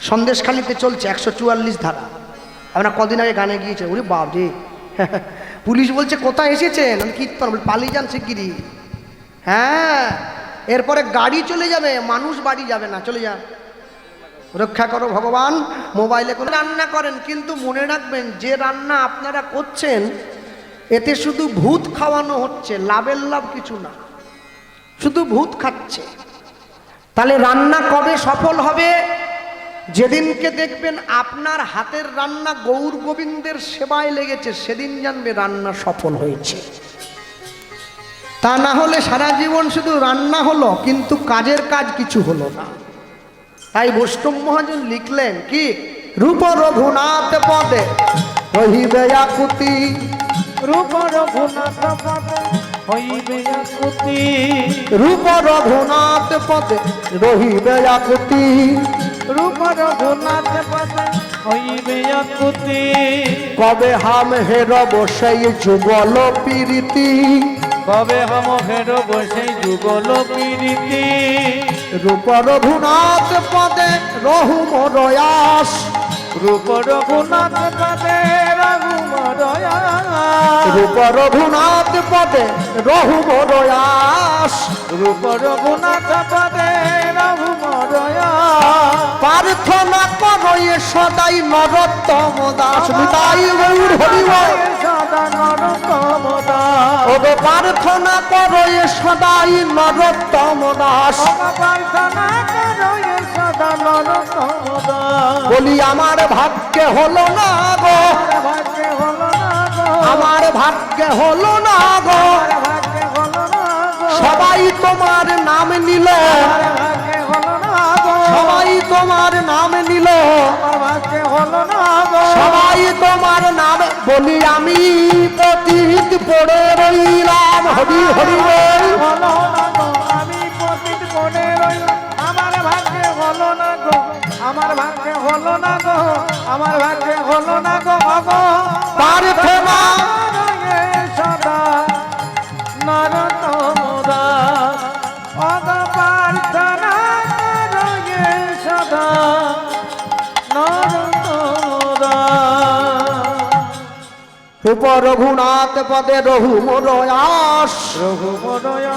সন্দেশখালিতে চলছে 144 ধারা। আমরা কদিন আগে গানে গিয়েছে, ওরে বাপ রে পুলিশ বলছে কোথায় এসেছেন, আমি কীর্তন বলি পালিয়ে যান শিগগিরি। হ্যাঁ, এরপরে গাড়ি চলে যাবে, মানুষ বাড়ি যাবে না, চলে যান, রক্ষা করো ভগবান। মোবাইলে কোনো রান্না করেন, কিন্তু মনে রাখবেন যে রান্না আপনারা করছেন এতে শুধু ভূত খাওয়ানো হচ্ছে, লাভের লাভ কিছু না, শুধু ভূত খাচ্ছে। তাহলে রান্না কবে সফল হবে? যেদিনকে দেখবেন আপনার হাতের রান্না গৌর গোবিন্দের সেবায় লেগেছে, সেদিন জানবে রান্না সফল হয়েছে। তা না হলে সারা জীবন শুধু রান্না হলো কিন্তু কাজের কাজ কিছু হলো না। তাই বৈষ্ণব মহাজন লিখলেন কি, রূপ রঘুনাথ পদে রহিবে আকুতি, রূপ রঘুনাথ পদে হইবে আকুতি, রূপ রঘুনাথ পদে রহিবে আকুতি, রূপ রঘুনাথ পদে হইবে আকুতি। কবে হাম হেরব সেই যুগল পীরিতি, কবে হাম হেরব সেই যুগল পীরিতি, রূপ রঘুনাথ পদে রহুম রয়াস, রূপ রঘুনাথ পদে রঘুমরয়া, রূপ রঘুনাথ পদে রহুম রয়াস, রূপ রঘুনাথ পদে রঘুমরয়া। প্রার্থনা করো এ সদাই নরোত্তম দাস, নিতাই গৌর হরি বল। সদা নরোত্তম দাস, ও গো প্রার্থনা করো এ সদাই নরোত্তম দাস, প্রার্থনা করো এ সদা নরোত্তম দাস। বলি আমার ভাগ্যে হলো না গো, ভাগ্যে হলো না গো, আমার ভাগ্যে হলো না গো, ভাগ্যে হলো না গো, সবাই তোমার নাম নিল, ভাগ্যে হলো না গো, সবাই তোমার নাম নিল, ভাগ্যে হলো না গো, সবাই তোমার নাম। বলি আমি পতিত পড়ে রইলাম, হরি হরি বল। হলো না গো, আমি পতিত পড়ে রইলাম, আমার ভাগ্যে হলো না গো, আমার ভাগ্যে হলো না গো, আমার ভাগ্যে হলো না গো, গো প্রার্থনা রয়ে সদা নরোত্তম দাস, অগ প্রার্থনা রয়ে সদা নরোত্তম দাস। রূপ রঘুনাথ পদে রহুম রয়াস, রঘুমরয়া,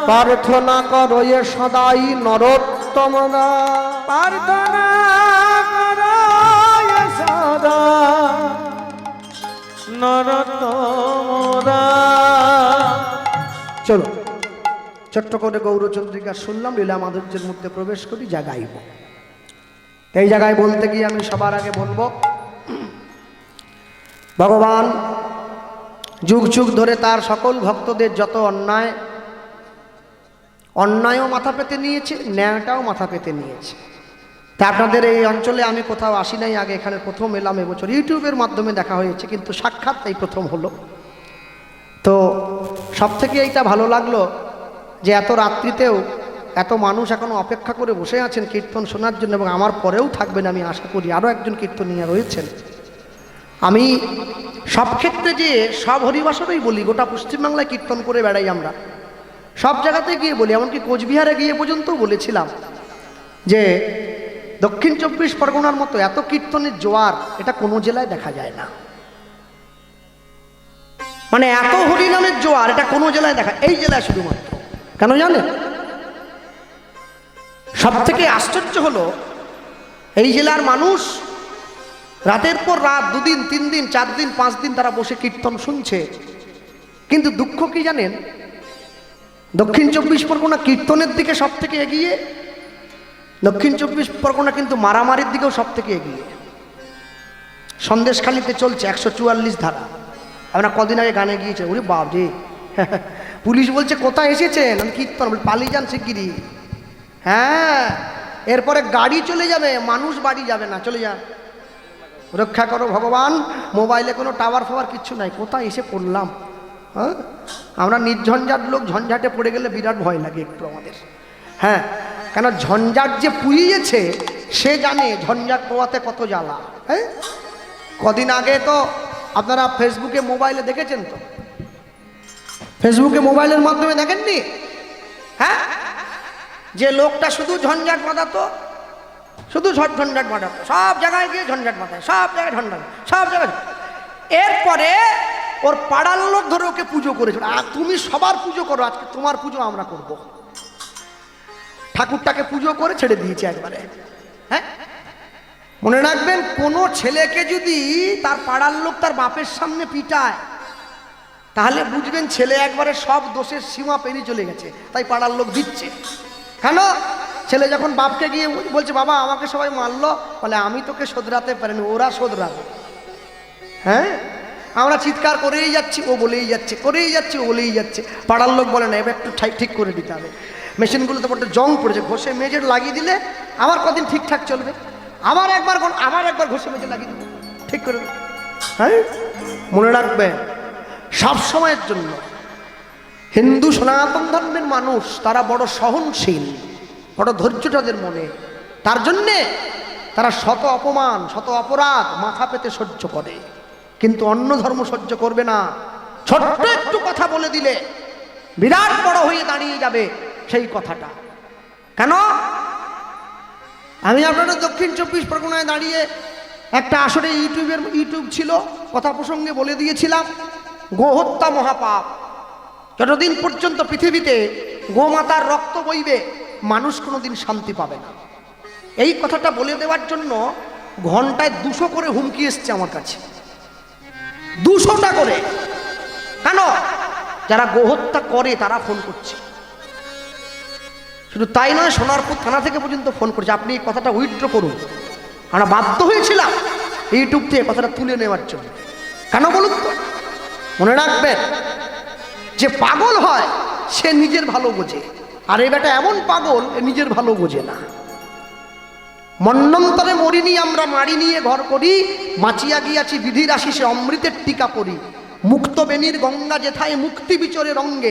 প্রার্থনা করো এ সদাই নরোত্তম দাস। প্রার্থনা করো এ সদা নরোত্তম দাস। চলো ছোট্ট করে গৌরচন্দ্রিকা শুনলাম, লীলা মাধুর্যের মধ্যে প্রবেশ করি, যা গাইব। এই জায়গায় বলতে গিয়ে আমি সবার আগে বলবো, ভগবান যুগ যুগ ধরে তার সকল ভক্তদের যত অন্যায়ও মাথা পেতে নিয়েছে, ন্যায়টাও মাথা পেতে নিয়েছে। তা আপনাদের এই অঞ্চলে আমি কোথাও আসি নাই আগে, এখানে প্রথম এলাম এবছর, ইউটিউবের মাধ্যমে দেখা হয়েছে, কিন্তু সাক্ষাৎ এই প্রথম হলো। তো সব থেকে এইটা ভালো লাগলো যে এত রাত্রিতেও এত মানুষ এখনো অপেক্ষা করে বসে আছেন কীর্তন শোনার জন্য, এবং আমার পরেও থাকবেন আমি আশা করি। আরও একজন কীর্তনীয়া রয়েছেন। আমি সব ক্ষেত্রে যে সব হরিবাসরেই বলি, গোটা পশ্চিমবাংলায় কীর্তন করে বেড়াই আমরা, সব জায়গাতে গিয়ে বলি, এমনকি কোচবিহারে গিয়ে পর্যন্তও বলেছিলাম যে দক্ষিণ 24 পরগনার মতো এত কীর্তনের জোয়ার এটা কোনো জেলায় দেখা যায় না। মানে এত হরিনামের জোয়ার এটা কোনো জেলায় দেখা, এই জেলায় শুধুমাত্র। কেন জানেন? সব থেকে আশ্চর্য হলো এই জেলার মানুষ রাতের পর রাত, 2 দিন 3 দিন 4 দিন 5 দিন তারা বসে কীর্তন শুনছে, কিন্তু দুঃখ কি জানেন? দক্ষিণ 24 পরগনা কীর্তনের দিকে সব থেকে এগিয়ে, দক্ষিণ 24 পরগনা কিন্তু মারামারির দিকেও সব থেকে এগিয়ে। সন্দেশখালিতে চলছে 144 ধারা। আমরা কদিন আগে গানে গিয়েছে, ওরে বাপ রে পুলিশ বলছে কোথায় এসেছেন, আমি কীর্তন বলি পালিয়ে যান শিগগিরি। হ্যাঁ, এরপরে গাড়ি চলে যাবে, মানুষ বাড়ি যাবে না, চলে যান, রক্ষা করো ভগবান। মোবাইলে কোনো টাওয়ার ফাওয়ার কিচ্ছু নাই, কোথায় এসে পড়লাম। হ্যাঁ, আমরা নির্ঝঞ্ঝাট লোক, ঝঞ্ঝাটে পড়ে গেলে বিরাট ভয় লাগে একটু আমাদের। হ্যাঁ, কেন ঝঞ্ঝাট যে পুইয়েছে সে জানে ঝঞ্ঝাট পোয়াতে কত জ্বালা। হ্যাঁ, কদিন আগে তো আপনারা ফেসবুকে মোবাইলে দেখেছেন, তো ফেসবুকে মোবাইলের মাধ্যমে দেখেননি? হ্যাঁ, যে লোকটা শুধু ঝঞ্ঝাট বাঁধাতো, শুধু ঝঞ্ঝাট মাথায়, সব জায়গায় গিয়ে ঝঞ্ঝাট মাথায়, সব জায়গায় ঝঞ্ঝাট, সব জায়গায়। এরপরে ওর পাড়ার লোক ধরে ওকে পুজো করেছিল, আর তুমি সবার পুজো করো, আজকে তোমার পুজো আমরা করব। ঠাকুরটাকে পুজো করে ছেড়ে দিয়েছে একবারে। হ্যাঁ, মনে রাখবেন, কোনো ছেলেকে যদি তার পাড়ার লোক তার বাপের সামনে পিটায়, তাহলে বুঝবেন ছেলে একবারে সব দোষের সীমা পেরিয়ে চলে গেছে, তাই পাড়ার লোক দিচ্ছে। কেন? ছেলে যখন বাপকে গিয়ে বলছে, বাবা আমাকে সবাই মারলো, বলে আমি তোকে শোধরাতে পারিনি, ওরা শোধরাবে। হ্যাঁ, আমরা চিৎকার করেই যাচ্ছি, ও বলেই যাচ্ছে, করেই যাচ্ছে, ও বলেই যাচ্ছে। পাড়ার লোক বলে না, এবার একটু ঠিক করে দিতে হবে, মেশিনগুলোতে বড্ড জং পড়েছে, ঘষে মেজে লাগিয়ে দিলে আমার কদিন ঠিকঠাক চলবে, আবার একবার ঘষে মেজে লাগিয়ে দেবো, ঠিক করে দেবো। হ্যাঁ, মনে রাখবেন, সব সময়ের জন্য হিন্দু সনাতন ধর্মের মানুষ তারা বড় সহনশীল, বড় ধৈর্য তাদের মনে। তার জন্যে তারা শত অপমান, শত অপরাধ মাথা পেতে সহ্য করে, কিন্তু অন্য ধর্ম সহ্য করবে না। ছোট্ট একটু কথা বলে দিলে বিরাট বড় হয়ে দাঁড়িয়ে যাবে সেই কথাটা। কেন? আমি আপনাদের দক্ষিণ 24 পরগনায় দাঁড়িয়ে একটা আসরে ইউটিউব ছিল, কথা প্রসঙ্গে বলে দিয়েছিলাম, গোহত্যা মহাপাপ। যতদিন পর্যন্ত পৃথিবীতে গোমাতার রক্ত বইবে, মানুষ কোনোদিন শান্তি পাবে না। এই কথাটা বলে দেওয়ার জন্য ঘন্টায় 200 করে হুমকি এসছে আমার কাছে, 200টা করে। কেন? যারা গোহত্যা করে তারা ফোন করছে। শুধু তাই নয়, সোনারপুর থানা থেকে পর্যন্ত ফোন করছে, আপনি এই কথাটা উইথড্র করুন। আমরা বাধ্য হয়েছিলাম ইউটিউব থেকে কথাটা তুলে নেওয়ার জন্য। কেন বলুন তো? মনে রাখবেন, যে পাগল হয় সে নিজের ভালো বোঝে, আর এই বেটা এমন পাগল, নিজের ভালো বোঝে না। মন্বন্তরে মরিনি আমরা মারি নিয়ে ঘর করি, মাচিয়া গিয়াছি বিধির আশিসে অমৃতের টিকা পড়ি, মুক্ত বেনির গঙ্গা যেথায় মুক্তি বিচরে রঙ্গে।